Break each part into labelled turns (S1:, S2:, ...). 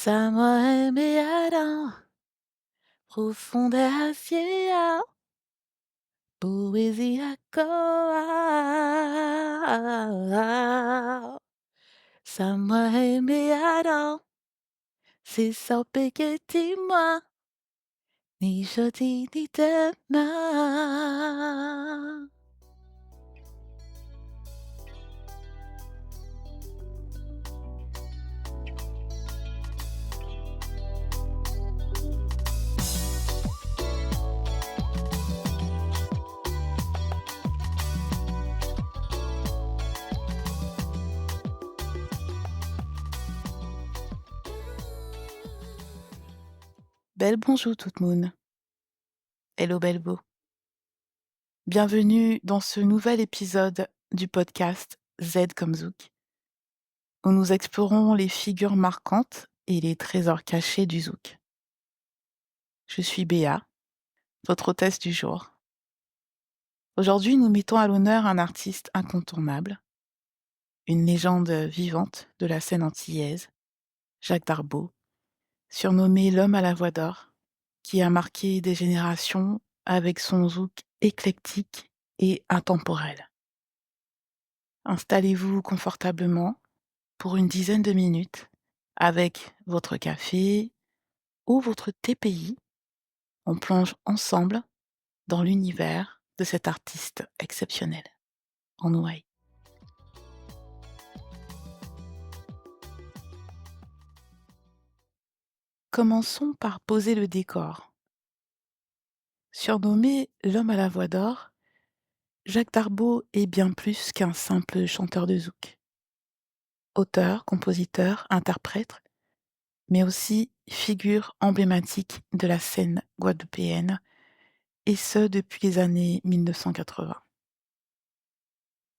S1: Somewhere beyond profundidad hacia poesia coa. Somewhere beyond c'est sans moi ni jeudi ni demain. Belle bonjour toute moon. Hello Belbo. Bienvenue dans ce nouvel épisode du podcast Z comme Zouk, où nous explorons les figures marquantes et les trésors cachés du Zouk. Je suis Béa, votre hôtesse du jour. Aujourd'hui, nous mettons à l'honneur un artiste incontournable, une légende vivante de la scène antillaise, Jacques Darbeau, surnommé l'homme à la voix d'or, qui a marqué des générations avec son zouk éclectique et intemporel. Installez-vous confortablement pour une dizaine de minutes avec votre café ou votre TPI. On plonge ensemble dans l'univers de cet artiste exceptionnel. En ouaille. Commençons par poser le décor. Surnommé l'homme à la voix d'or, Jacques Darbeau est bien plus qu'un simple chanteur de zouk. Auteur, compositeur, interprète, mais aussi figure emblématique de la scène guadeloupéenne, et ce depuis les années 1980.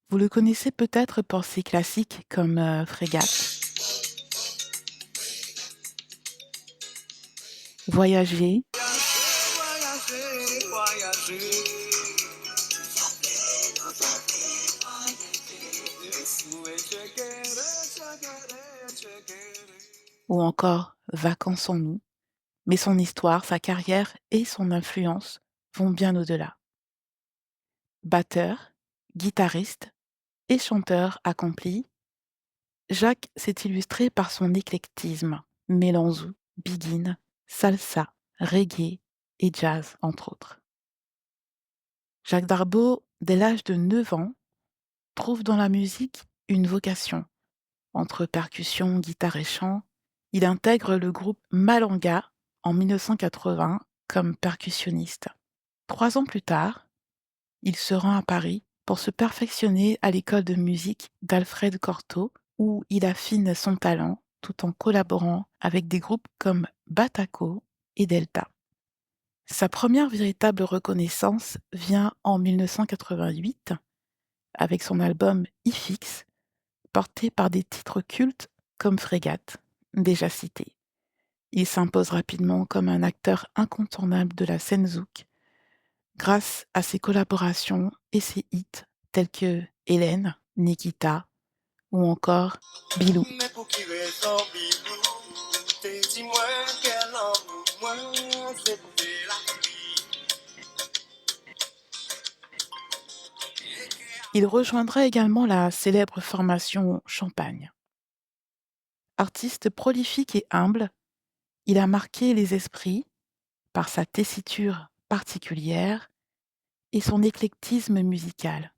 S1: Vous le connaissez peut-être pour ses classiques comme Frégate, Voyager, ou encore Vacances en nous, mais son histoire, sa carrière et son influence vont bien au-delà. Batteur, guitariste et chanteur accompli, Jacques s'est illustré par son éclectisme, mêlant zouk, biguine, salsa, reggae et jazz, entre autres. Jacques Darbeau, dès l'âge de 9 ans, trouve dans la musique une vocation. Entre percussion, guitare et chant, il intègre le groupe Malanga en 1980 comme percussionniste. 3 ans plus tard, il se rend à Paris pour se perfectionner à l'école de musique d'Alfred Cortot, où il affine son talent tout en collaborant avec des groupes comme Bataco et Delta. Sa première véritable reconnaissance vient en 1988 avec son album IFX, porté par des titres cultes comme Frégate, déjà cité. Il s'impose rapidement comme un acteur incontournable de la scène zouk grâce à ses collaborations et ses hits tels que Hélène, Nikita ou encore Bilou.
S2: Mais pour qui raison, Bilou, t'es dis-moi quel amour, moi, c'est pour faire la pluie.
S1: Il rejoindra également la célèbre formation Champagne. Artiste prolifique et humble, il a marqué les esprits par sa tessiture particulière et son éclectisme musical.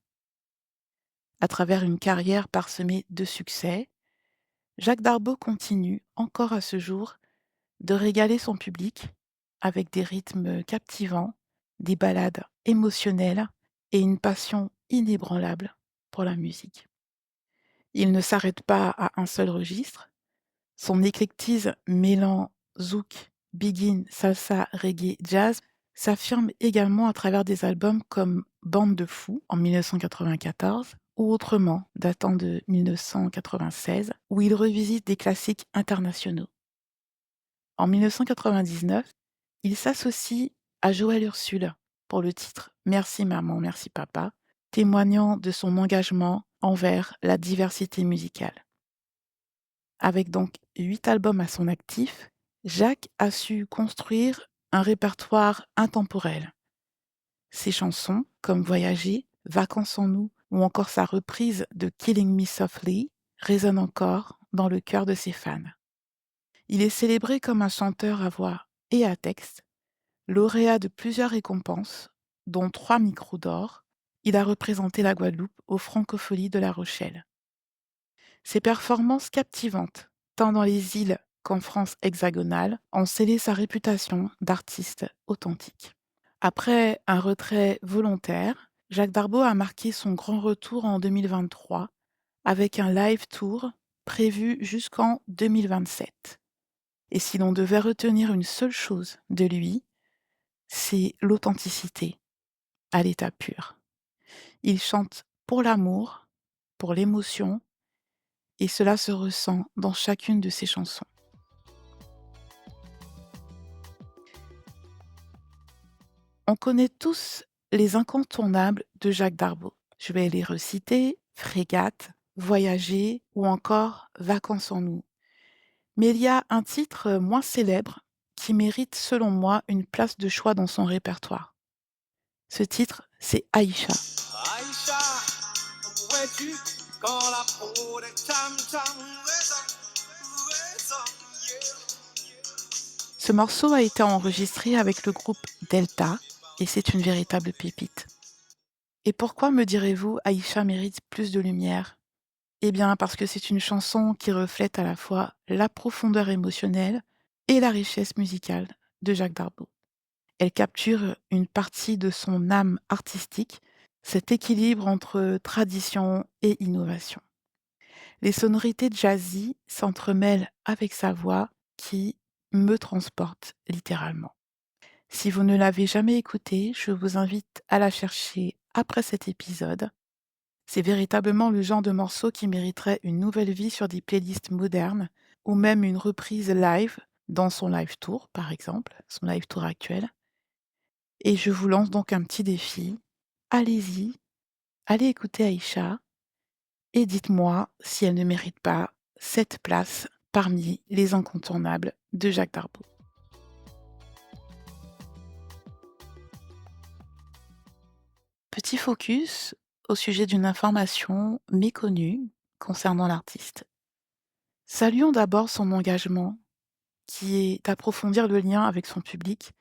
S1: À travers une carrière parsemée de succès, Jacques Darbeau continue, encore à ce jour, de régaler son public avec des rythmes captivants, des ballades émotionnelles et une passion inébranlable pour la musique. Il ne s'arrête pas à un seul registre. Son éclectisme mêlant zouk, biguine, salsa, reggae, jazz s'affirme également à travers des albums comme Bande de fous en 1994 ou Autrement datant de 1996 où il revisite des classiques internationaux. En 1999, il s'associe à Joël Ursule pour le titre Merci maman, merci papa, témoignant de son engagement envers la diversité musicale. Avec donc 8 albums à son actif, Jacques a su construire un répertoire intemporel. Ses chansons, comme Voyager, Vacances en nous ou encore sa reprise de Killing Me Softly, résonnent encore dans le cœur de ses fans. Il est célébré comme un chanteur à voix et à texte, lauréat de plusieurs récompenses, dont 3 micros d'or. Il a représenté la Guadeloupe aux Francopholies de La Rochelle. Ses performances captivantes, tant dans les îles qu'en France hexagonale, ont scellé sa réputation d'artiste authentique. Après un retrait volontaire, Jacques Darboux a marqué son grand retour en 2023 avec un live tour prévu jusqu'en 2027. Et si l'on devait retenir une seule chose de lui, c'est l'authenticité à l'état pur. Il chante pour l'amour, pour l'émotion, et cela se ressent dans chacune de ses chansons. On connaît tous les incontournables de Jacques Darboux. Je vais les reciter: Frégate, Voyager ou encore Vacances en nous. Mais il y a un titre moins célèbre qui mérite selon moi une place de choix dans son répertoire. Ce titre, c'est Aïcha.
S2: Aïcha, où es-tu quand la peau des tam-tams résonne, yeah.
S1: Ce morceau a été enregistré avec le groupe Delta et c'est une véritable pépite. Et pourquoi, me direz-vous, Aïcha mérite plus de lumière? Eh bien, parce que c'est une chanson qui reflète à la fois la profondeur émotionnelle et la richesse musicale de Jacques Darboux. Elle capture une partie de son âme artistique, cet équilibre entre tradition et innovation. Les sonorités jazzy s'entremêlent avec sa voix qui me transporte littéralement. Si vous ne l'avez jamais écoutée, je vous invite à la chercher après cet épisode. C'est véritablement le genre de morceau qui mériterait une nouvelle vie sur des playlists modernes ou même une reprise live dans son live tour, par exemple, son live tour actuel. Et je vous lance donc un petit défi. Allez-y, allez écouter Aïcha et dites-moi si elle ne mérite pas cette place parmi les incontournables de Jacques Darboux. Petit focus au sujet d'une information méconnue concernant l'artiste. Saluons d'abord son engagement, qui est d'approfondir le lien avec son public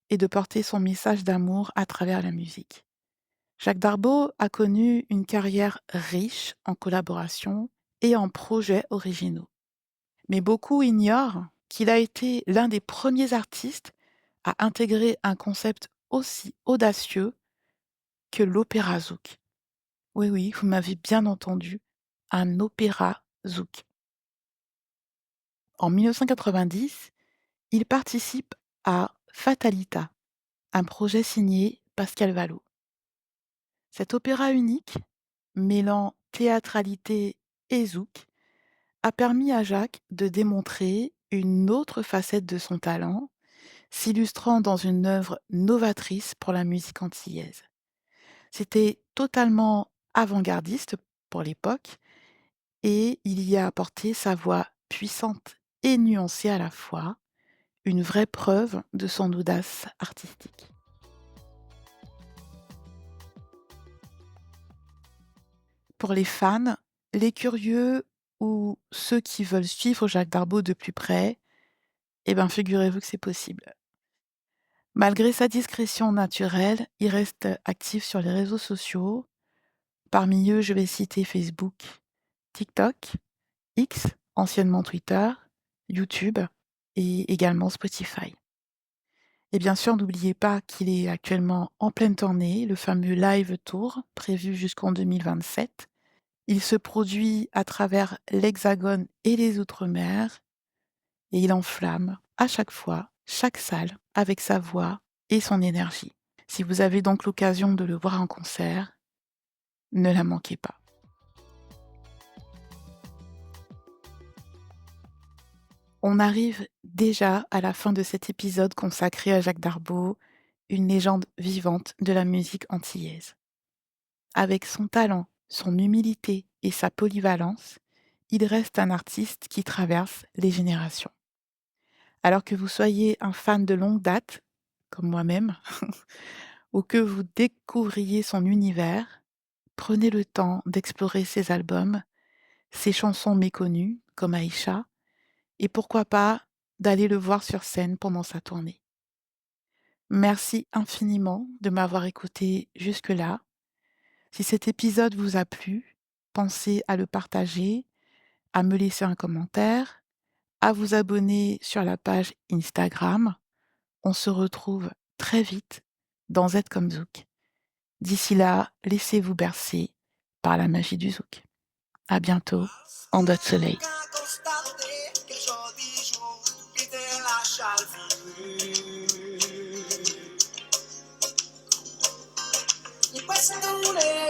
S1: et de porter son message d'amour à travers la musique. Jacques Darboux a connu une carrière riche en collaborations et en projets originaux. Mais beaucoup ignorent qu'il a été l'un des premiers artistes à intégrer un concept aussi audacieux que l'opéra zouk. Oui, oui, vous m'avez bien entendu, un opéra zouk. En 1990, il participe à Fatalita, un projet signé Pascal Vallot. Cet opéra unique, mêlant théâtralité et zouk, a permis à Jacques de démontrer une autre facette de son talent, s'illustrant dans une œuvre novatrice pour la musique antillaise. C'était totalement avant-gardiste pour l'époque et il y a apporté sa voix puissante et nuancée à la fois, une vraie preuve de son audace artistique. Pour les fans, les curieux ou ceux qui veulent suivre Jacques Darboux de plus près, eh ben figurez-vous que c'est possible. Malgré sa discrétion naturelle, il reste actif sur les réseaux sociaux. Parmi eux, je vais citer Facebook, TikTok, X, anciennement Twitter, YouTube et également Spotify. Et bien sûr, n'oubliez pas qu'il est actuellement en pleine tournée, le fameux Live Tour, prévu jusqu'en 2027. Il se produit à travers l'Hexagone et les Outre-mer, et il enflamme à chaque fois, chaque salle, avec sa voix et son énergie. Si vous avez donc l'occasion de le voir en concert, ne la manquez pas. On arrive déjà à la fin de cet épisode consacré à Jacques Darboux, une légende vivante de la musique antillaise. Avec son talent, son humilité et sa polyvalence, il reste un artiste qui traverse les générations. Alors que vous soyez un fan de longue date, comme moi-même, ou que vous découvriez son univers, prenez le temps d'explorer ses albums, ses chansons méconnues, comme Aïcha, et pourquoi pas d'aller le voir sur scène pendant sa tournée. Merci infiniment de m'avoir écouté jusque-là. Si cet épisode vous a plu, pensez à le partager, à me laisser un commentaire, à vous abonner sur la page Instagram. On se retrouve très vite dans Z comme Zouk. D'ici là, laissez-vous bercer par la magie du zouk. À bientôt en dot soleil.
S2: Questo non è